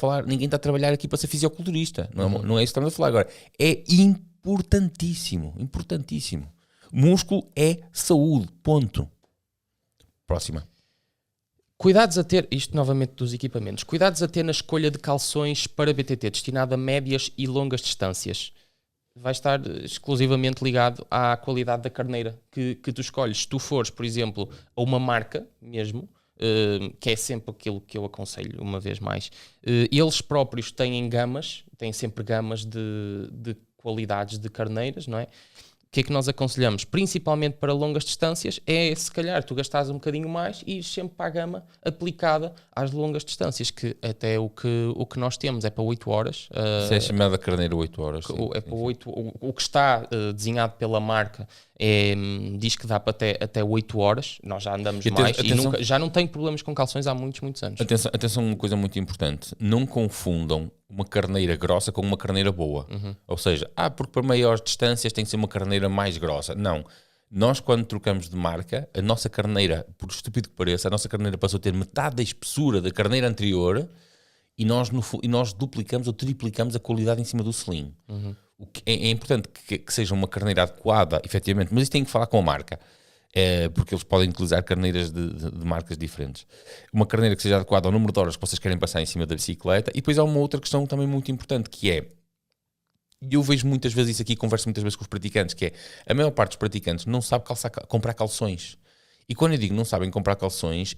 a trabalhar aqui para ser fisioculturista, não é isso que estamos a falar agora. É importantíssimo. Músculo é saúde, ponto. Próxima. Cuidados a ter, isto novamente dos equipamentos, cuidados a ter na escolha de calções para BTT, destinado a médias e longas distâncias. Vai estar exclusivamente ligado à qualidade da carneira que tu escolhes. Se tu fores, por exemplo, a uma marca mesmo, que é sempre aquilo que eu aconselho, uma vez mais, eles próprios têm sempre gamas de qualidades de carneiras, não é? O que é que nós aconselhamos? Principalmente para longas distâncias, é se calhar tu gastares um bocadinho mais e ir sempre para a gama aplicada às longas distâncias, que até o que nós temos é para 8 horas. Isso é chamada carneira 8 horas. É para 8, o que está desenhado pela marca diz que dá para até 8 horas. Nós já andamos mais e já não tenho problemas com calções há muitos anos. Atenção, uma coisa muito importante. Não confundam uma carneira grossa com uma carneira boa. Ou seja, porque para maiores distâncias tem que ser uma carneira mais grossa. Não. Nós, quando trocamos de marca, a nossa carneira, por estúpido que pareça, a nossa carneira passou a ter metade da espessura da carneira anterior e nós duplicamos ou triplicamos a qualidade em cima do selim. O que é importante que seja uma carneira adequada, efetivamente, mas isso tem que falar com a marca. Porque eles podem utilizar carneiras de marcas diferentes. Uma carneira que seja adequada ao número de horas que vocês querem passar em cima da bicicleta. E depois há uma outra questão também muito importante, que é, e eu vejo muitas vezes isso aqui, converso muitas vezes com os praticantes, que é, a maior parte dos praticantes não sabe comprar calções. E quando eu digo não sabem comprar calções,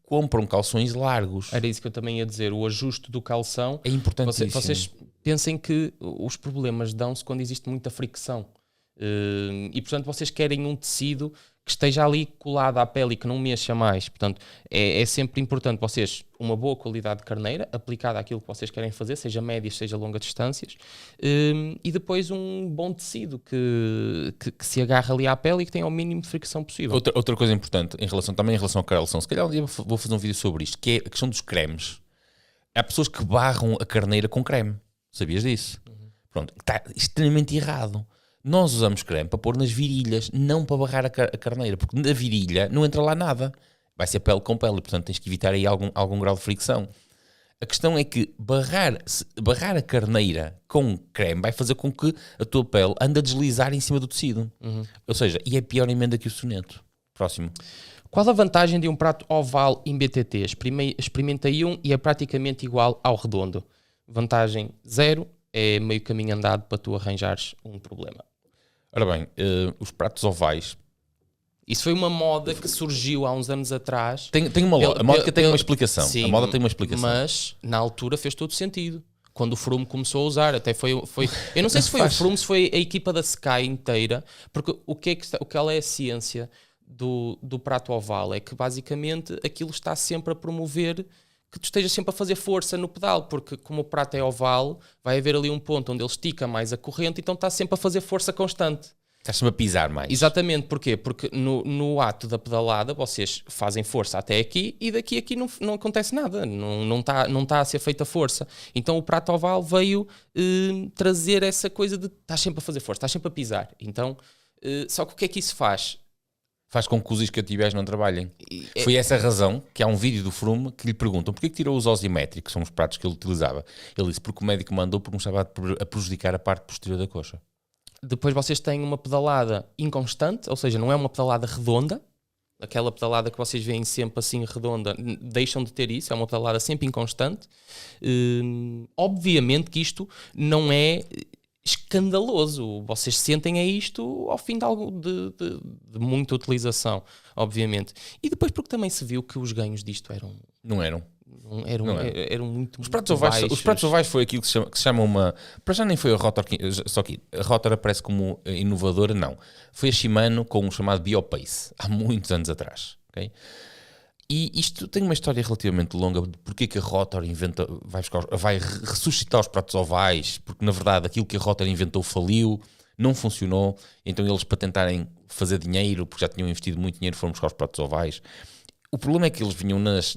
compram calções largos. Era isso que eu também ia dizer, o ajuste do calção é importantíssimo. Vocês pensem que os problemas dão-se quando existe muita fricção. E portanto vocês querem um tecido que esteja ali colado à pele e que não mexa mais. Portanto, é sempre importante vocês, uma boa qualidade de carneira aplicada àquilo que vocês querem fazer, seja médias, seja longas distâncias, e depois um bom tecido que se agarra ali à pele e que tenha o mínimo de fricção possível. Outra coisa importante, também em relação ao calção, se calhar um dia vou fazer um vídeo sobre isto, que é a questão dos cremes. Há pessoas que barram a carneira com creme. Sabias disso? Pronto, está extremamente errado. Nós usamos creme para pôr nas virilhas, não para barrar a carneira, porque na virilha não entra lá nada. Vai ser pele com pele, portanto tens que evitar aí algum grau de fricção. A questão é que barrar a carneira com creme vai fazer com que a tua pele ande a deslizar em cima do tecido. Ou seja, e é pior emenda que o soneto. Próximo. Qual a vantagem de um prato oval em BTT? Experimentei um e é praticamente igual ao redondo. Vantagem 0, é meio caminho andado para tu arranjares um problema. Ora bem, os pratos ovais... Isso foi uma moda que surgiu há uns anos atrás. A moda tem uma explicação. Sim, a moda tem uma explicação. Mas na altura fez todo sentido. Quando o Froome começou a usar, até foi eu não sei se foi o Froome, se foi a equipa da Sky inteira, porque o que é a ciência do prato oval? É que basicamente aquilo está sempre a promover que tu estejas sempre a fazer força no pedal, porque como o prato é oval, vai haver ali um ponto onde ele estica mais a corrente, então está sempre a fazer força constante. Estás sempre a pisar mais. Exatamente, porquê? Porque no ato da pedalada vocês fazem força até aqui e daqui a aqui não acontece nada, não está a ser feita força. Então o prato oval veio trazer essa coisa de estás sempre a fazer força, estás sempre a pisar. Então, só que o que é que isso faz? Faz com que os isquiotibiais não trabalhem. Foi essa a razão que há um vídeo do Froome que lhe perguntam porquê que tirou os osimétricos, que são os pratos que ele utilizava. Ele disse porque o médico mandou porque não estava a prejudicar a parte posterior da coxa. Depois vocês têm uma pedalada inconstante, ou seja, não é uma pedalada redonda. Aquela pedalada que vocês veem sempre assim redonda, deixam de ter isso, é uma pedalada sempre inconstante. Obviamente que isto não é escandaloso, vocês sentem isto ao fim de muita utilização, obviamente. E depois porque também se viu que os ganhos disto não eram. Eram muito Os pratos ovais foi aquilo que se chama uma... Para já nem foi a Rotor, só que a Rotor aparece como inovadora, não. Foi a Shimano com um chamado BioPace, há muitos anos atrás. Okay? E isto tem uma história relativamente longa de porque que a Rotor vai ressuscitar os pratos ovais, porque na verdade aquilo que a Rotor inventou faliu, não funcionou, então eles, para tentarem fazer dinheiro, porque já tinham investido muito dinheiro, foram buscar os pratos ovais. O problema é que eles vinham nas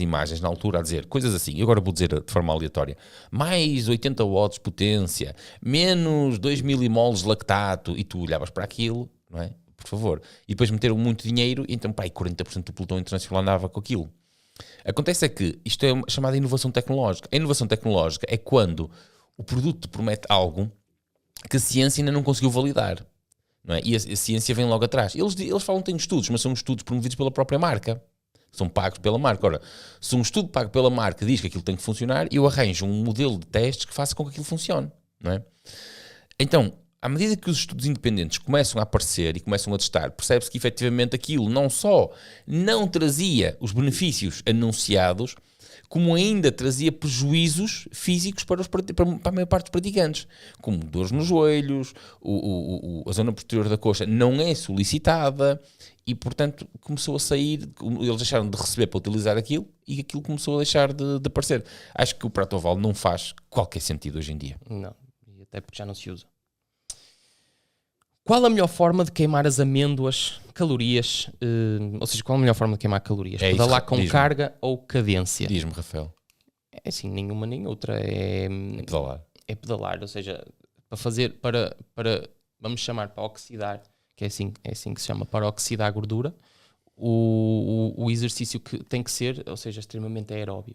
imagens na altura a dizer coisas assim, e agora vou dizer de forma aleatória: mais 80 watts potência, menos 2 milimoles de lactato, e tu olhavas para aquilo, não é? Por favor. E depois meteram muito dinheiro, e então 40% do pelotão internacional andava com aquilo. Acontece é que isto é chamada inovação tecnológica. A inovação tecnológica é quando o produto promete algo que a ciência ainda não conseguiu validar. Não é? E a ciência vem logo atrás. Eles falam que têm estudos, mas são estudos promovidos pela própria marca. São pagos pela marca. Ora, se um estudo pago pela marca diz que aquilo tem que funcionar, eu arranjo um modelo de testes que faça com que aquilo funcione. Não é? Então, à medida que os estudos independentes começam a aparecer e começam a testar, percebe-se que efetivamente aquilo não só não trazia os benefícios anunciados, como ainda trazia prejuízos físicos para a maior parte dos praticantes, como dores nos joelhos, a zona posterior da coxa não é solicitada e, portanto, começou a sair, eles deixaram de receber para utilizar aquilo e aquilo começou a deixar de aparecer. Acho que o prato oval não faz qualquer sentido hoje em dia. Não, até porque já não se usa. Qual a melhor forma de queimar as amêndoas, calorias? Ou seja, qual a melhor forma de queimar calorias? Pedalar com carga ou cadência? Diz-me, Rafael. É assim, nenhuma nem outra. É pedalar. É pedalar, ou seja, vamos chamar para oxidar, que é assim que se chama, para oxidar a gordura, o exercício que tem que ser, ou seja, extremamente aeróbio.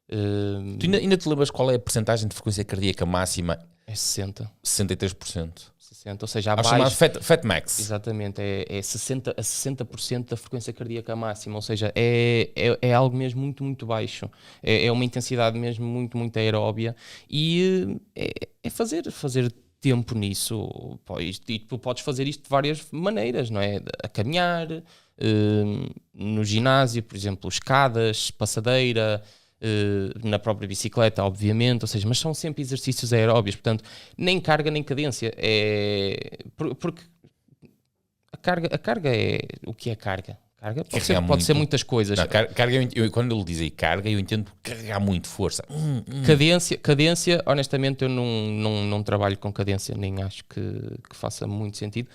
Tu ainda te lembras qual é a percentagem de frequência cardíaca máxima? É 60. 63%. 60, ou seja, abaixo... chamado Fat Max. Exatamente, é 60% da frequência cardíaca máxima, ou seja, é algo mesmo muito, muito baixo. É uma intensidade mesmo muito, muito aeróbia e é fazer tempo nisso. E tu podes fazer isto de várias maneiras, não é? A caminhar, no ginásio, por exemplo, escadas, passadeira... na própria bicicleta, obviamente, ou seja, mas são sempre exercícios aeróbios, portanto, nem carga nem cadência, porque a carga é o que é carga? Carga pode ser muitas coisas. Não, carga, quando ele diz aí carga, eu entendo carregar muito força. Cadência, honestamente, eu não trabalho com cadência, nem acho que faça muito sentido.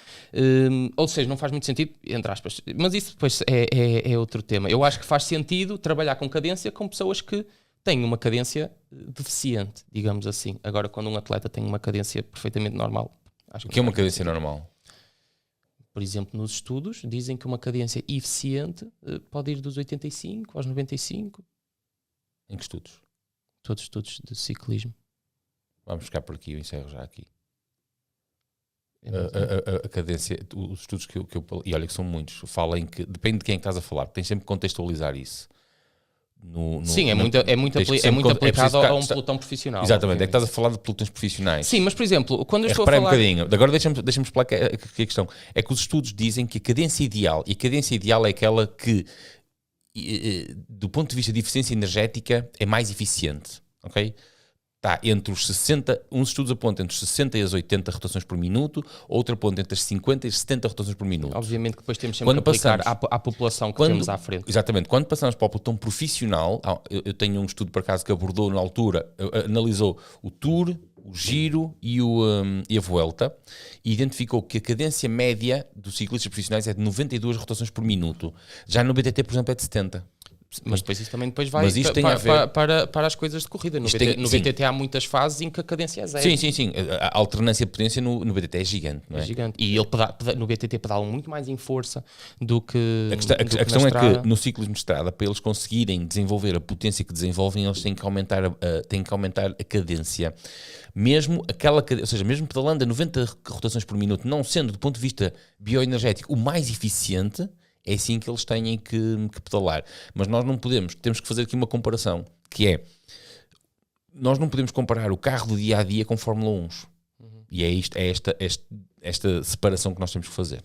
Ou seja, não faz muito sentido, entre aspas. Mas isso depois é outro tema. Eu acho que faz sentido trabalhar com cadência com pessoas que têm uma cadência deficiente, digamos assim. Agora, quando um atleta tem uma cadência perfeitamente normal... O que é uma cadência normal? Por exemplo, nos estudos, dizem que uma cadência eficiente pode ir dos 85 aos 95. Em que estudos? Todos os estudos de ciclismo. Vamos ficar por aqui, eu encerro já aqui. A cadência, os estudos que eu... E olha que são muitos. Falam que... Depende de quem é que estás a falar. Tens sempre que contextualizar isso. Sim, é muito aplicado a um pelotão profissional. Exatamente, obviamente. É que estás a falar de pelotões profissionais. Sim, mas por exemplo, quando eu estou a falar... um bocadinho, agora deixa-me explicar que a questão é que os estudos dizem que a cadência ideal, e a cadência ideal é aquela que, do ponto de vista de eficiência energética, é mais eficiente, ok? Está entre os 60, uns estudos apontam entre os 60 e as 80 rotações por minuto, outro aponta entre as 50 e as 70 rotações por minuto. Obviamente que depois temos sempre que aplicar à população que temos à frente. Exatamente. Quando passamos para o pelotão profissional, eu tenho um estudo por acaso que abordou na altura, analisou o Tour, o Giro e a Vuelta, e identificou que a cadência média dos ciclistas profissionais é de 92 rotações por minuto. Já no BTT, por exemplo, é de 70. Mas depois isso também vai para as coisas de corrida. No BTT há muitas fases em que a cadência é zero. Sim. A alternância de potência no BTT é gigante. Não é? É gigante. E no BTT pedalam muito mais em força do que a questão é que no ciclismo de estrada, para eles conseguirem desenvolver a potência que desenvolvem, eles têm que aumentar a cadência. Mesmo ou seja, mesmo pedalando a 90 rotações por minuto, não sendo do ponto de vista bioenergético o mais eficiente, é assim que eles têm que pedalar. Mas nós não podemos, temos que fazer aqui uma comparação, que é, nós não podemos comparar o carro do dia-a-dia com Fórmula 1. E é esta separação que nós temos que fazer.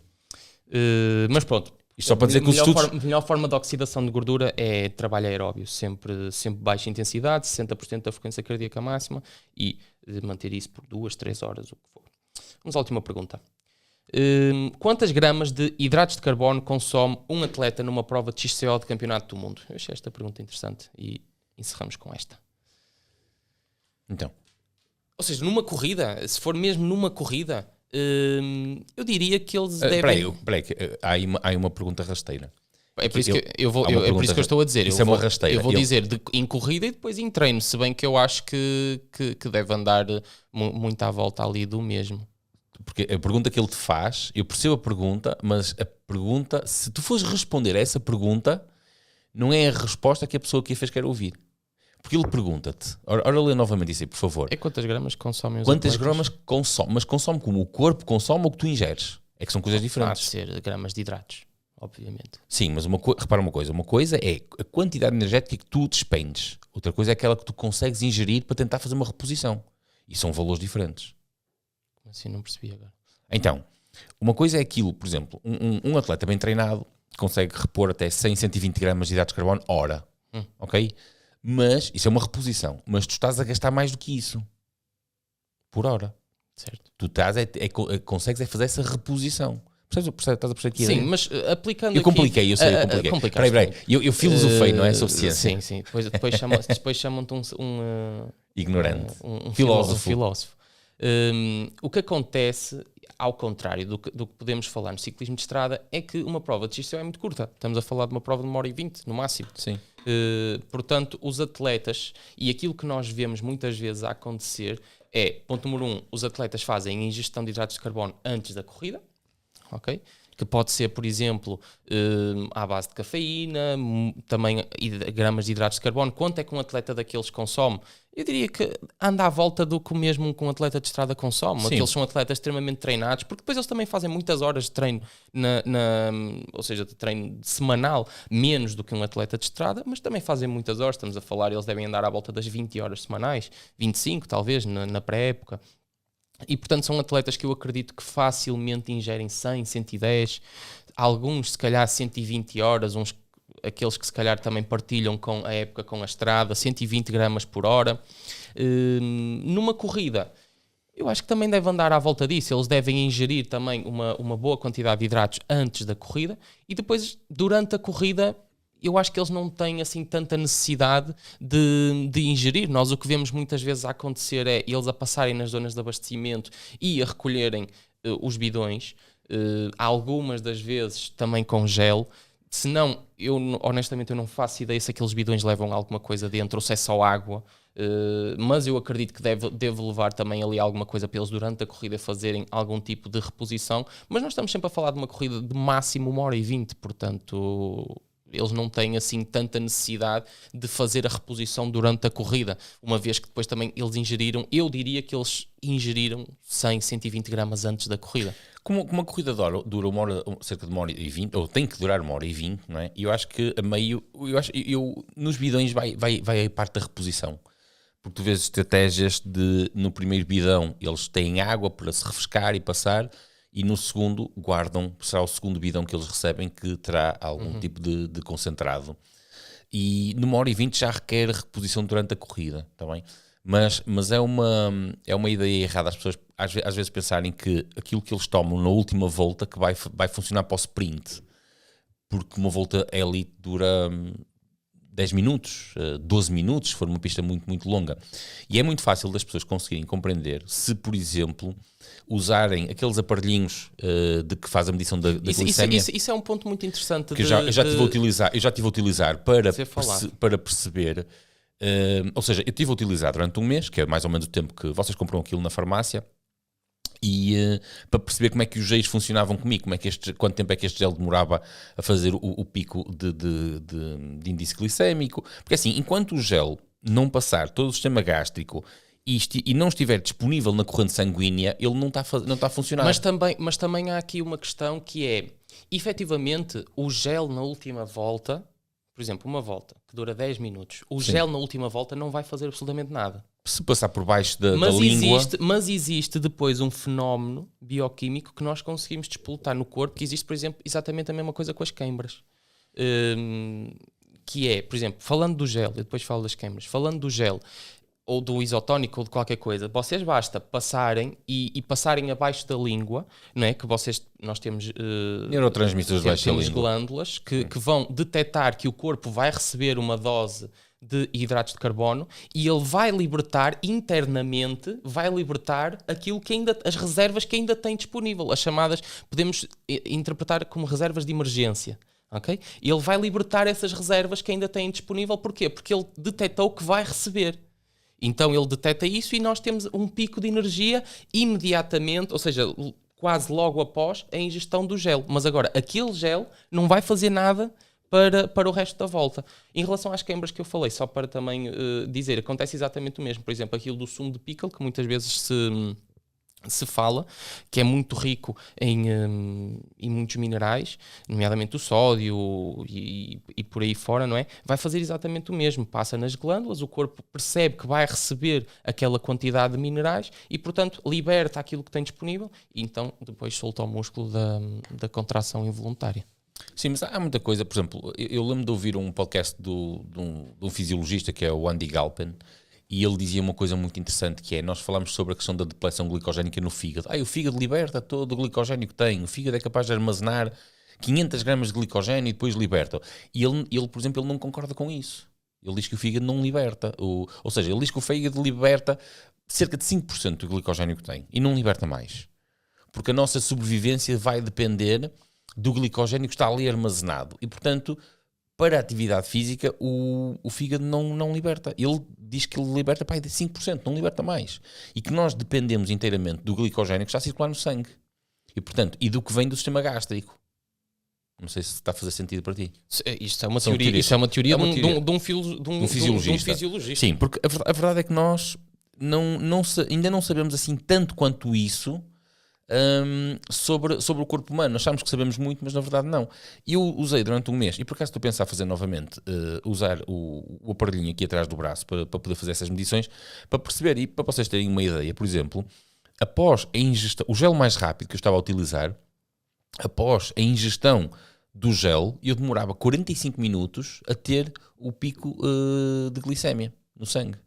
Mas pronto, Isto só para dizer que os estudos... melhor forma de oxidação de gordura é trabalho aeróbio, sempre baixa intensidade, 60% da frequência cardíaca máxima e manter isso por 2, 3 horas, o que for. Vamos à última pergunta. Quantas gramas de hidratos de carbono consome um atleta numa prova de XCO de campeonato do mundo? Eu achei esta pergunta interessante e encerramos com esta. Então. Ou seja, numa corrida, se for mesmo numa corrida, eu diria que eles devem... Peraí, há aí uma pergunta rasteira. É por isso que eu estou a dizer. Isso é uma rasteira. Eu vou dizer em corrida e depois em treino, se bem que eu acho que deve andar muito à volta ali do mesmo. Porque a pergunta que ele te faz, eu percebo a pergunta, mas a pergunta, se tu fores responder a essa pergunta, não é a resposta que a pessoa que a fez quer ouvir. Porque ele pergunta-te, ora lê novamente isso aí, por favor. É quantas gramas consomem os Quantas atletas? gramas consome? Mas consome como o corpo consome ou que tu ingeres? É que são coisas Há diferentes. de ser gramas de hidratos, obviamente. Sim, mas repara uma coisa é a quantidade energética que tu despendes. Outra coisa é aquela que tu consegues ingerir para tentar fazer uma reposição. E são valores diferentes. Assim não percebi agora. Então, uma coisa é aquilo, por exemplo, um atleta bem treinado consegue repor até 100, 120 gramas de hidratos de carbono hora, ok? Mas, isso é uma reposição, mas tu estás a gastar mais do que isso, por hora. Certo. Tu consegues fazer essa reposição. Estás a perceber aqui? Sim, mas aplicando eu compliquei. compliquei. Peraí, eu filosofei, não é suficiente? Sim. Depois chamam-te um ignorante. Um filósofo. O que acontece, ao contrário do que podemos falar no ciclismo de estrada, é que uma prova de XCO é muito curta. Estamos a falar de uma prova de 1h20, no máximo. Sim. Portanto, os atletas, e aquilo que nós vemos muitas vezes a acontecer é, ponto número 1, os atletas fazem a ingestão de hidratos de carbono antes da corrida, ok? Que pode ser, por exemplo, à base de cafeína, também gramas de hidratos de carbono. Quanto é que um atleta daqueles consome? Eu diria que anda à volta do que mesmo um atleta de estrada consome. Sim. Aqueles são atletas extremamente treinados, porque depois eles também fazem muitas horas de treino, ou seja, de treino semanal, menos do que um atleta de estrada, mas também fazem muitas horas. Estamos a falar, eles devem andar à volta das 20 horas semanais, 25 talvez, na pré-época. E, portanto, são atletas que eu acredito que facilmente ingerem 100, 110, alguns, se calhar, 120 horas, aqueles que, se calhar, também partilham com a época com a estrada, 120 gramas por hora. Numa corrida, eu acho que também deve andar à volta disso. Eles devem ingerir também uma boa quantidade de hidratos antes da corrida e depois, durante a corrida, eu acho que eles não têm assim tanta necessidade de ingerir. Nós o que vemos muitas vezes a acontecer é eles a passarem nas zonas de abastecimento e a recolherem os bidões, algumas das vezes também com gel. Se não, honestamente eu não faço ideia se aqueles bidões levam alguma coisa dentro ou se é só água, mas eu acredito que deve levar também ali alguma coisa para eles durante a corrida fazerem algum tipo de reposição, mas nós estamos sempre a falar de uma corrida de máximo 1h20, portanto... Eles não têm assim tanta necessidade de fazer a reposição durante a corrida, uma vez que depois também eles ingeriram, eu diria que eles ingeriram 100, 120 gramas antes da corrida. Como uma corrida dura cerca de 1h20, ou tem que durar 1h20, não é? E eu acho que a meio, nos bidões vai a parte da reposição. Porque tu vês estratégias de, no primeiro bidão, eles têm água para se refrescar e passar, e no segundo será o segundo bidão que eles recebem que terá algum tipo de concentrado. E no 1h20 já requer reposição durante a corrida, tá bem? Mas é uma ideia errada as pessoas às vezes pensarem que aquilo que eles tomam na última volta que vai funcionar para o sprint, porque uma volta elite dura 10 minutos, 12 minutos, se for uma pista muito, muito longa. E é muito fácil das pessoas conseguirem compreender se, por exemplo, usarem aqueles aparelhinhos de que faz a medição da glicemia. Isso é um ponto muito interessante. Que eu já estive a utilizar para perceber. Ou seja, eu estive a utilizar durante um mês, que é mais ou menos o tempo que vocês compram aquilo na farmácia, e para perceber como é que os géis funcionavam comigo, quanto tempo é que este gel demorava a fazer o pico de índice glicémico, porque assim, enquanto o gel não passar todo o sistema gástrico e não estiver disponível na corrente sanguínea, ele não está a funcionar. Mas também há aqui uma questão que é, efetivamente, o gel na última volta, por exemplo, uma volta que dura 10 minutos, o gel na última volta não vai fazer absolutamente nada. Se passar por baixo da língua... Mas existe depois um fenómeno bioquímico que nós conseguimos despolutar no corpo, que existe, por exemplo, exatamente a mesma coisa com as queimbras. Que é, por exemplo, falando do gel, eu depois falo das queimbras, falando do gel, ou do isotónico, ou de qualquer coisa, vocês basta passarem e passarem abaixo da língua, não é? Que nós temos neurotransmissores debaixo da língua, glândulas que vão detectar que o corpo vai receber uma dose de hidratos de carbono e ele vai libertar internamente, aquilo que ainda, as reservas que ainda tem disponível, as chamadas, podemos interpretar como reservas de emergência. Okay? E ele vai libertar essas reservas que ainda tem disponível. Porquê? Porque ele detectou que vai receber. Então ele detecta isso e nós temos um pico de energia imediatamente, ou seja, quase logo após a ingestão do gel. Mas agora, aquele gel não vai fazer nada para o resto da volta. Em relação às queimbras que eu falei, só para também dizer, acontece exatamente o mesmo. Por exemplo, aquilo do sumo de pickle, que muitas vezes se fala, que é muito rico em muitos minerais, nomeadamente o sódio e por aí fora, não é? Vai fazer exatamente o mesmo, passa nas glândulas, o corpo percebe que vai receber aquela quantidade de minerais e, portanto, liberta aquilo que tem disponível e então depois solta o músculo da contração involuntária. Sim, mas há muita coisa, por exemplo, eu lembro de ouvir um podcast de um fisiologista que é o Andy Galpin. E ele dizia uma coisa muito interessante, que é, nós falamos sobre a questão da depleção glicogénica no fígado. O fígado liberta todo o glicogénio que tem. O fígado é capaz de armazenar 500 gramas de glicogénio e depois liberta. E ele, por exemplo, ele não concorda com isso. Ele diz que o fígado não liberta. Ou seja, ele diz que o fígado liberta cerca de 5% do glicogénio que tem. E não liberta mais. Porque a nossa sobrevivência vai depender do glicogénio que está ali armazenado. E, portanto, para a atividade física, o fígado não liberta. Ele diz que ele liberta de 5%, não liberta mais. E que nós dependemos inteiramente do glicogénio que está a circular no sangue. E, portanto, e do que vem do sistema gástrico. Não sei se está a fazer sentido para ti. Isto é uma teoria, de um fisiologista. Sim, porque a verdade é que nós ainda não sabemos assim tanto quanto isso sobre o corpo humano. Achamos que sabemos muito, mas na verdade não. Eu usei durante um mês, e por acaso estou a pensar fazer novamente, usar o aparelhinho aqui atrás do braço para poder fazer essas medições, para perceber e para vocês terem uma ideia. Por exemplo, após a ingestão, o gel mais rápido que eu estava a utilizar, após a ingestão do gel, eu demorava 45 minutos a ter o pico de glicémia no sangue.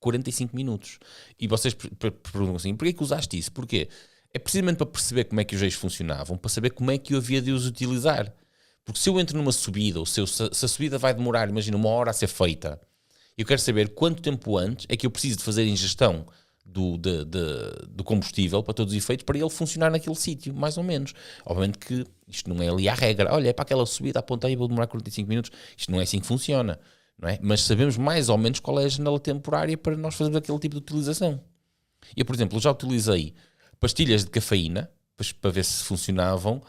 45 minutos. E vocês perguntam assim, porquê que usaste isso? Porquê? É precisamente para perceber como é que os eixos funcionavam, para saber como é que eu havia de os utilizar. Porque se eu entro numa subida, ou se a subida vai demorar, imagina, 1 hora a ser feita, eu quero saber quanto tempo antes é que eu preciso de fazer a ingestão do combustível para todos os efeitos, para ele funcionar naquele sítio, mais ou menos. Obviamente que isto não é ali a regra. Olha, é para aquela subida, apontei e vou demorar 45 minutos. Isto não é assim que funciona, não é? Mas sabemos mais ou menos qual é a janela temporária para nós fazermos aquele tipo de utilização. Eu, por exemplo, já utilizei pastilhas de cafeína para ver se funcionavam.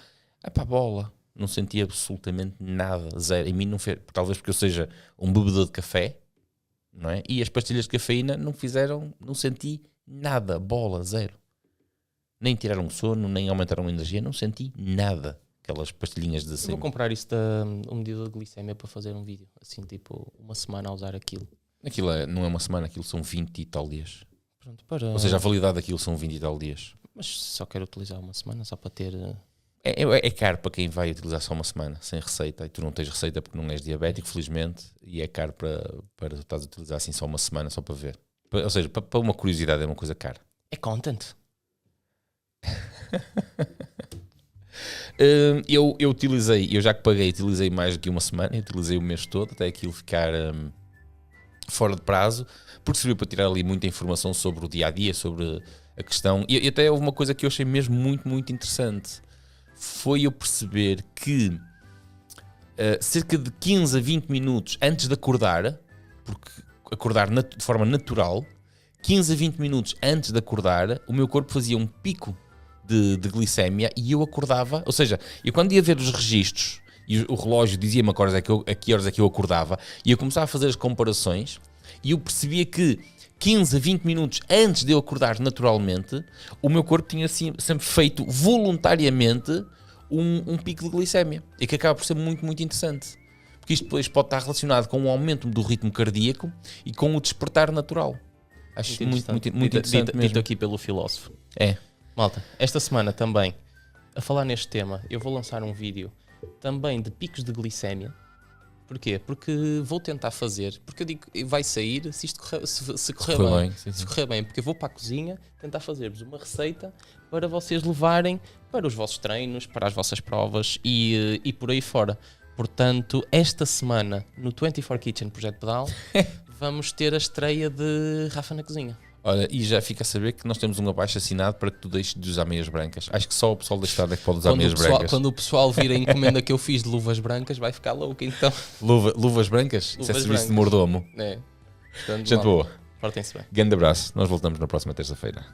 Bola, não senti absolutamente nada, zero. Em mim não fez, talvez porque eu seja um bebedor de café, não é? E as pastilhas de cafeína não senti nada, bola, zero. Nem tiraram sono, nem aumentaram a energia, não senti nada. Aquelas pastilhinhas de Vou comprar isso um medidor de glicémia para fazer um vídeo, assim, tipo, uma semana a usar aquilo. Aquilo não é uma semana, aquilo são 20 e tal dias. Pronto, Ou seja, a validade daquilo são 20 e tal dias. Mas só quero utilizar uma semana, só para ter... É caro para quem vai utilizar só uma semana, sem receita. E tu não tens receita porque não és diabético, felizmente. E é caro para tu estás a utilizar assim só uma semana, só para ver. Ou seja, para uma curiosidade é uma coisa cara. É content. Eu utilizei, eu já que paguei, utilizei mais do que uma semana. Eu utilizei o mês todo, até aquilo ficar fora de prazo. Porque serviu para tirar ali muita informação sobre o dia-a-dia, sobre a questão. E até houve uma coisa que eu achei mesmo muito, muito interessante. Foi eu perceber que cerca de 15 a 20 minutos antes de acordar, porque acordar de forma natural, 15 a 20 minutos antes de acordar, o meu corpo fazia um pico de glicémia e eu acordava. Ou seja, eu quando ia ver os registros e o relógio dizia-me a que horas é que eu acordava, e eu começava a fazer as comparações e eu percebia que 15 a 20 minutos antes de eu acordar naturalmente, o meu corpo tinha assim, sempre feito voluntariamente um pico de glicémia. E que acaba por ser muito, muito interessante. Porque isto depois pode estar relacionado com o aumento do ritmo cardíaco e com o despertar natural. Acho muito interessante mesmo. Dito aqui pelo filósofo. É. Malta, esta semana também, a falar neste tema, eu vou lançar um vídeo também de picos de glicémia. Porquê? Porque vou tentar fazer, porque eu digo, vai sair se isto correr, se correr bem. Se correr bem, porque eu vou para a cozinha tentar fazer-vos uma receita para vocês levarem para os vossos treinos, para as vossas provas e por aí fora. Portanto, esta semana, no 24 Kitchen Projeto Pedal, vamos ter a estreia de Rafa na Cozinha. Olha, e já fica a saber que nós temos um abaixo assinado para que tu deixes de usar meias brancas. Acho que só o pessoal da estrada é que pode usar meias brancas. Quando o pessoal vir a encomenda que eu fiz de luvas brancas, vai ficar louco, então. Luvas brancas? Isso é serviço de mordomo. É. Portanto, Gente boa. Portem-se bem. Grande abraço. Nós voltamos na próxima terça-feira.